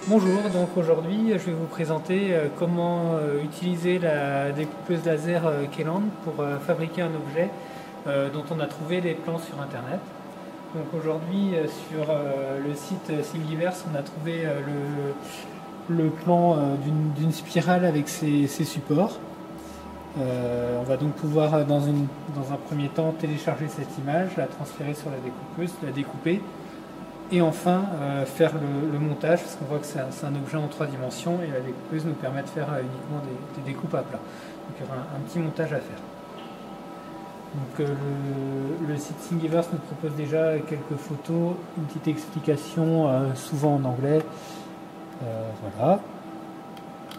Bonjour, donc aujourd'hui je vais vous présenter comment utiliser la découpeuse laser Keland pour fabriquer un objet dont on a trouvé les plans sur internet. Donc aujourd'hui sur le site Thingiverse on a trouvé le plan d'une spirale avec ses supports. On va donc pouvoir dans un premier temps télécharger cette image, la transférer sur la découpeuse, la découper et enfin faire le montage, parce qu'on voit que c'est un objet en 3 dimensions et la découpeuse nous permet de faire uniquement des découpes à plat. Donc il y aura un petit montage à faire. Donc le site Thingiverse nous propose déjà quelques photos, une petite explication souvent en anglais. Voilà.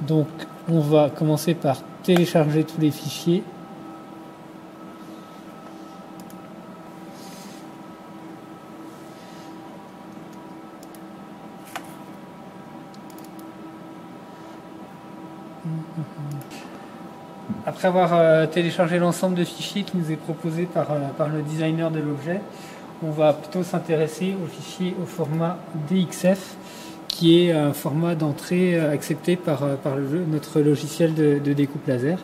Donc on va commencer par télécharger tous les fichiers. Après avoir téléchargé l'ensemble de fichiers qui nous est proposé par le designer de l'objet, on va plutôt s'intéresser aux fichiers au format DXF, qui est un format d'entrée accepté par notre logiciel de découpe laser.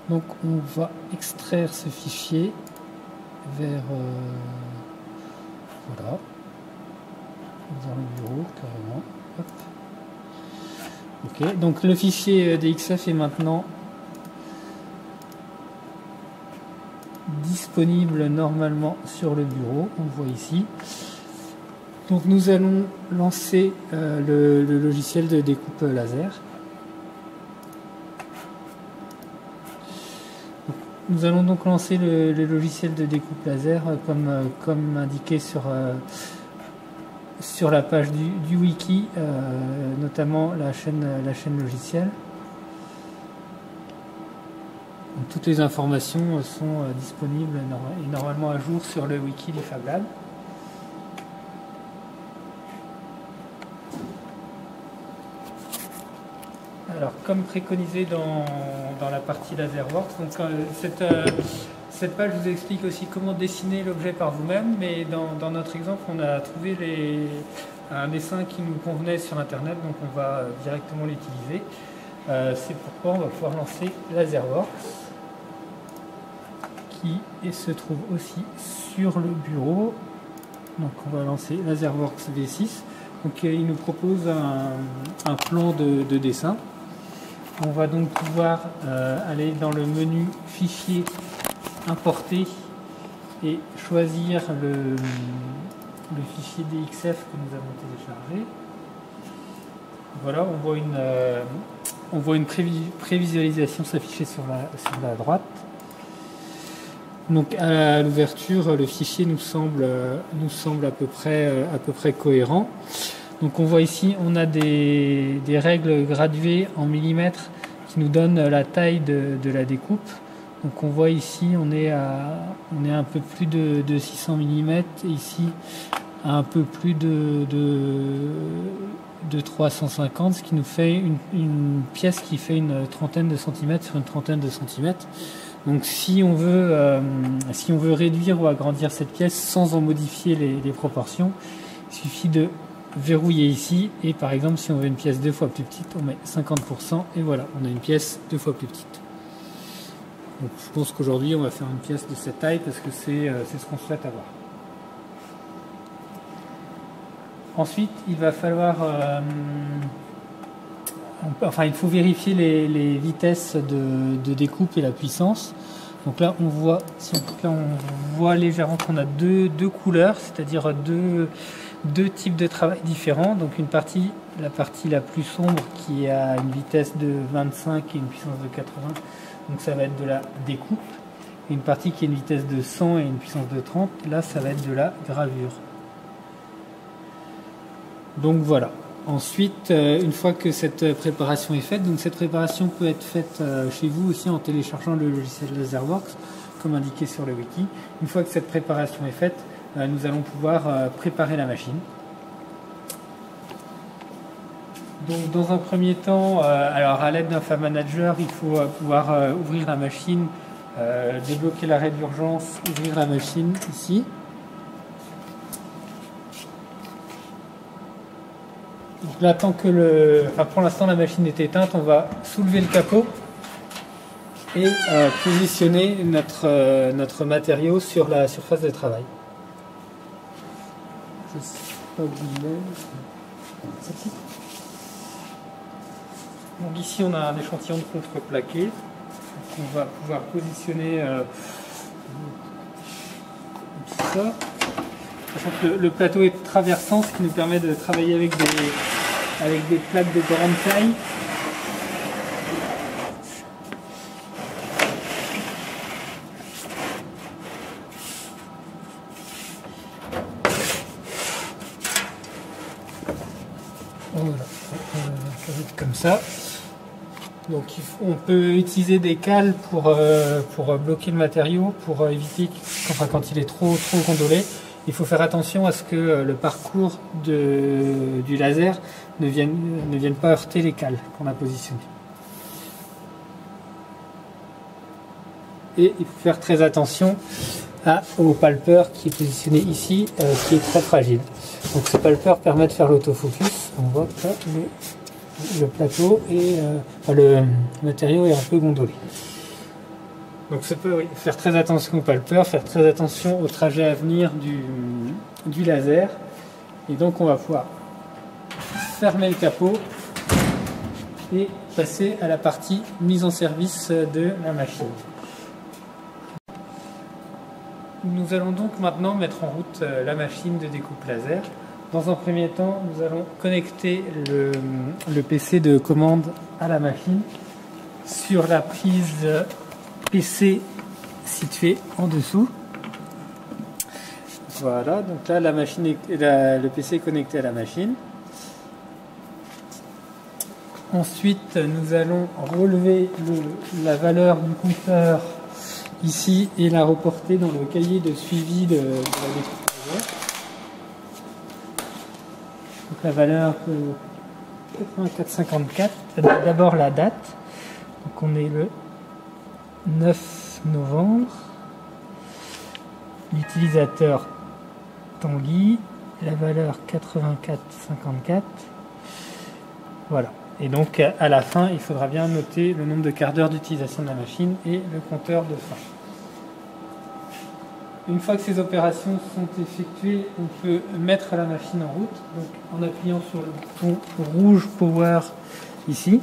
Donc on va extraire ce fichier vers voilà, dans le bureau carrément. Hop. Ok, donc le fichier DXF est maintenant disponible normalement sur le bureau, on le voit ici. Donc nous allons lancer le logiciel de découpe laser. Donc, nous allons donc lancer le logiciel de découpe laser comme indiqué sur la page du wiki, notamment la chaîne logicielle. Donc, toutes les informations sont disponibles et normalement à jour sur le wiki du Fab Lab. Alors, comme préconisé dans la partie Laserworks, donc, cette page vous explique aussi comment dessiner l'objet par vous-même, mais dans notre exemple, on a trouvé un dessin qui nous convenait sur Internet, donc on va directement l'utiliser. C'est pourquoi on va pouvoir lancer Laserworks, qui se trouve aussi sur le bureau. Donc on va lancer Laserworks V6. Donc il nous propose un plan de dessin. On va donc pouvoir aller dans le menu Fichier, Importer et choisir le fichier DXF que nous avons téléchargé. Voilà, on voit une prévisualisation s'afficher sur la droite. Donc à l'ouverture, le fichier nous semble à peu près cohérent. Donc on voit ici, on a des règles graduées en millimètres qui nous donnent la taille de la découpe. Donc on voit ici, on est à un peu plus de 600 mm et ici à un peu plus de 350, ce qui nous fait une pièce qui fait une trentaine de centimètres sur une trentaine de centimètres. Donc si on veut réduire ou agrandir cette pièce sans en modifier les proportions, il suffit de verrouiller ici et par exemple si on veut une pièce 2 fois plus petite, on met 50% et voilà, on a une pièce 2 fois plus petite. Donc je pense qu'aujourd'hui on va faire une pièce de cette taille parce que c'est ce qu'on souhaite avoir. Ensuite il va falloir il faut vérifier les vitesses de découpe et la puissance. Donc là on voit, on voit légèrement qu'on a deux couleurs, c'est-à-dire deux types de travail différents. Donc la partie la plus sombre qui a une vitesse de 25 et une puissance de 80, donc ça va être de la découpe. Et une partie qui a une vitesse de 100 et une puissance de 30, là ça va être de la gravure. Donc voilà. Ensuite, une fois que cette préparation est faite, donc cette préparation peut être faite chez vous aussi en téléchargeant le logiciel Laserworks, comme indiqué sur le wiki. Une fois que cette préparation est faite, nous allons pouvoir préparer la machine. Donc dans un premier temps, alors à l'aide d'un Fab Manager, il faut pouvoir ouvrir la machine, débloquer l'arrêt d'urgence, ouvrir la machine ici. Donc là, tant que pour l'instant la machine est éteinte, on va soulever le capot et positionner notre matériau sur la surface de travail. Je sais pas où il est. Donc ici on a un échantillon de contreplaqué qu'on va pouvoir positionner ça. Sachant que le plateau est traversant, ce qui nous permet de travailler avec des plaques de grande taille. Voilà, ça va être comme ça. Donc on peut utiliser des cales pour bloquer le matériau, pour éviter, quand il est trop gondolé. Il faut faire attention à ce que le parcours du laser ne vienne pas heurter les cales qu'on a positionnées. Et il faut faire très attention au palpeur qui est positionné ici, qui est très fragile. Donc ce palpeur permet de faire l'autofocus. On voit que le plateau et le matériau est un peu gondolé. Donc ça peut faire très attention au palpeur, faire très attention au trajet à venir du laser. Et donc on va pouvoir fermer le capot et passer à la partie mise en service de la machine. Nous allons donc maintenant mettre en route la machine de découpe laser. Dans un premier temps, nous allons connecter le PC de commande à la machine sur la prise PC située en dessous. Voilà, donc là le PC est connecté à la machine. Ensuite, nous allons relever la valeur du compteur ici et la reporter dans le cahier de suivi de la découpe laser. Donc la valeur 8454, d'abord la date. Donc on est le 9 novembre. L'utilisateur Tanguy, la valeur 8454. Voilà. Et donc à la fin, il faudra bien noter le nombre de quarts d'heure d'utilisation de la machine et le compteur de fin. Une fois que ces opérations sont effectuées, on peut mettre la machine en route, donc en appuyant sur le bouton rouge Power ici.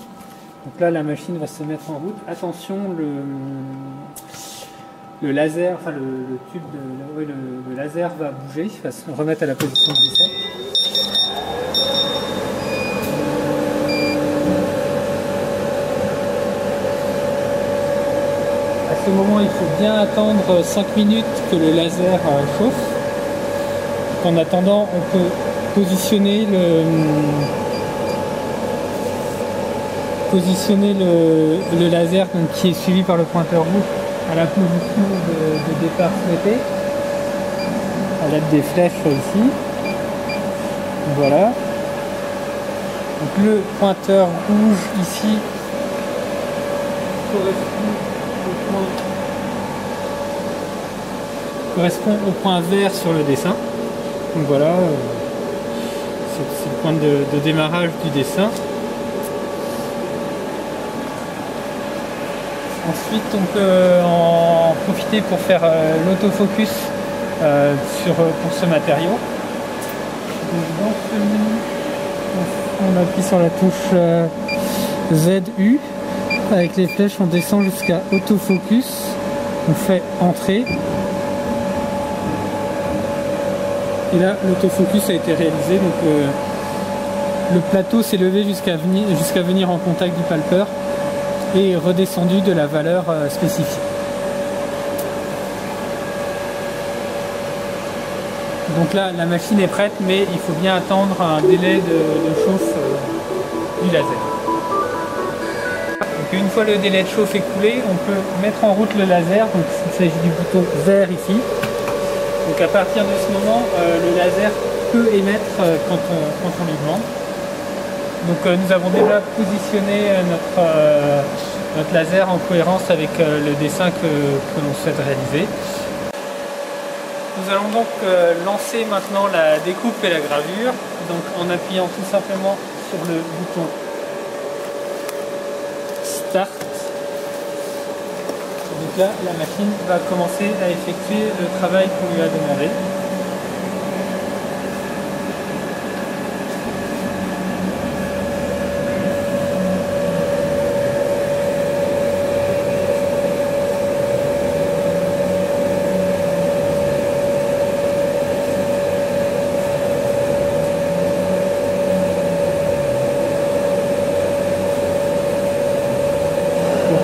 Donc là, la machine va se mettre en route. Attention, le laser, enfin le tube le laser va bouger, il va se remettre à la position de reset. À ce moment, il faut bien attendre 5 minutes que le laser chauffe. En attendant, on peut positionner le laser donc, qui est suivi par le pointeur rouge à la position de départ souhaitée, à l'aide des flèches ici. Voilà. Donc le pointeur rouge ici correspond au point vert sur le dessin. Donc voilà, c'est le point de démarrage du dessin. Ensuite, on peut en profiter pour faire l'autofocus pour ce matériau. Donc, dans ce menu, on appuie sur la touche ZU. Avec les flèches, on descend jusqu'à autofocus. On fait entrer. Et là, l'autofocus a été réalisé. Donc, le plateau s'est levé jusqu'à venir en contact du palpeur et redescendu de la valeur spécifiée. Donc là, la machine est prête, mais il faut bien attendre un délai de chauffe du laser. Donc une fois le délai de chauffe écoulé, on peut mettre en route le laser. Donc il s'agit du bouton vert ici. Donc à partir de ce moment, le laser peut émettre quand on lui demande. Donc nous avons déjà positionné notre laser en cohérence avec le dessin que l'on souhaite réaliser. Nous allons donc lancer maintenant la découpe et la gravure, donc en appuyant tout simplement sur le bouton Start. Donc là, la machine va commencer à effectuer le travail qu'on lui a demandé.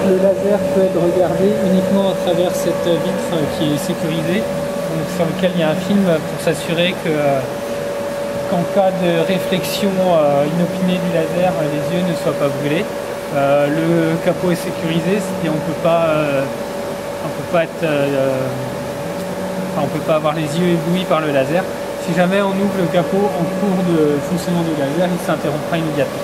Le laser peut être regardé uniquement à travers cette vitre qui est sécurisée, donc sur laquelle il y a un film pour s'assurer qu'en cas de réflexion inopinée du laser, les yeux ne soient pas brûlés. Le capot est sécurisé et on peut pas avoir les yeux éblouis par le laser. Si jamais on ouvre le capot en cours de fonctionnement du laser, il s'interrompra immédiatement.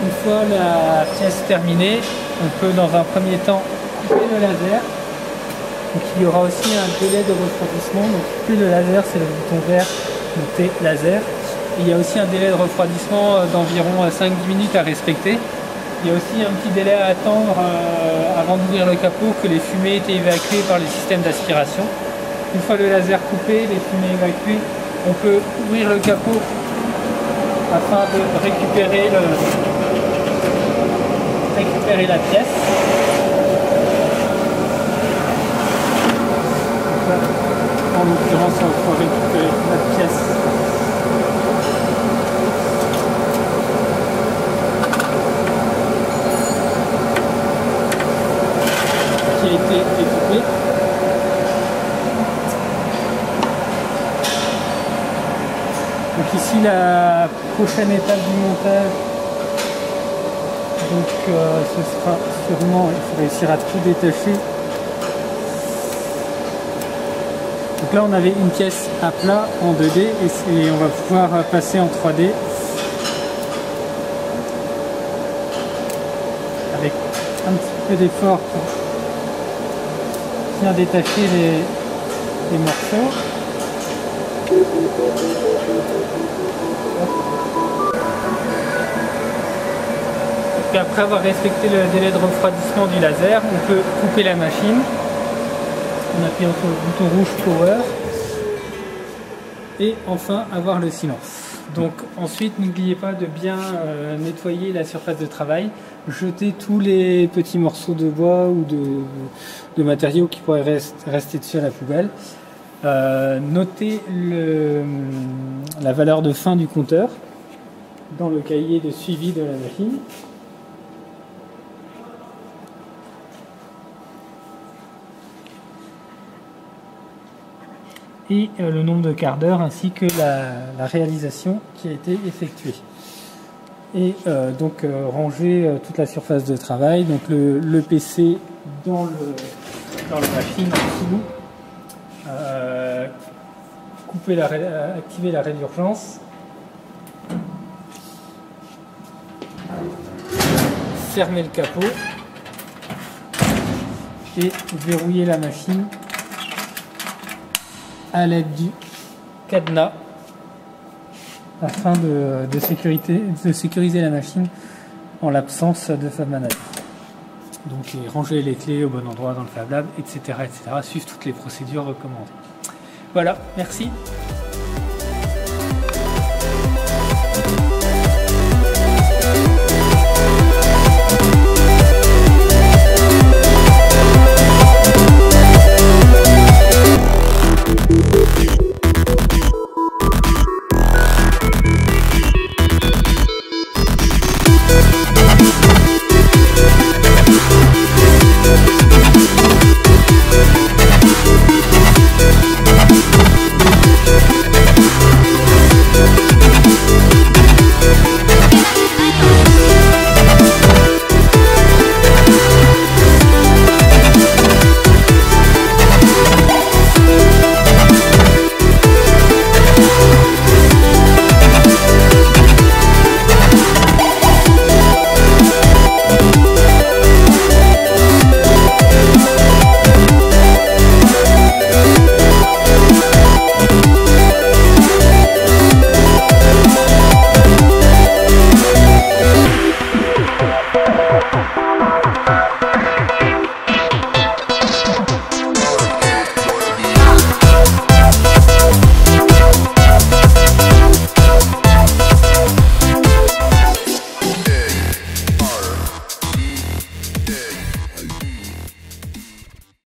Une fois la pièce terminée, on peut dans un premier temps couper le laser. Donc il y aura aussi un délai de refroidissement. Donc couper le laser, c'est le bouton vert noté laser. Et il y a aussi un délai de refroidissement d'environ 5-10 minutes à respecter. Il y a aussi un petit délai à attendre avant d'ouvrir le capot que les fumées étaient évacuées par les systèmes d'aspiration. Une fois le laser coupé, les fumées évacuées, on peut ouvrir le capot afin de récupérer la pièce. Donc là, en l'occurrence, on va récupérer la pièce. Qui a été découpée. Donc ici la prochaine étape du montage, donc ce sera sûrement, il faut réussir à tout détacher. Donc là on avait une pièce à plat en 2D et on va pouvoir passer en 3D avec un petit peu d'effort pour bien détacher les morceaux. Et après avoir respecté le délai de refroidissement du laser, on peut couper la machine en appuyant sur le bouton rouge Power et enfin avoir le silence. Donc ensuite n'oubliez pas de bien nettoyer la surface de travail, jeter tous les petits morceaux de bois ou de matériaux qui pourraient rester dessus à la poubelle. Notez la valeur de fin du compteur dans le cahier de suivi de la machine. Et le nombre de quarts d'heure ainsi que la réalisation qui a été effectuée. Et donc ranger toute la surface de travail, donc le PC dans la machine en dessous. Activer l'arrêt d'urgence, fermer le capot et verrouiller la machine à l'aide du cadenas afin de sécuriser la machine en l'absence de Fab Manager. Donc ranger les clés au bon endroit dans le Fab Lab, etc., etc. Suivre toutes les procédures recommandées. Voilà, merci.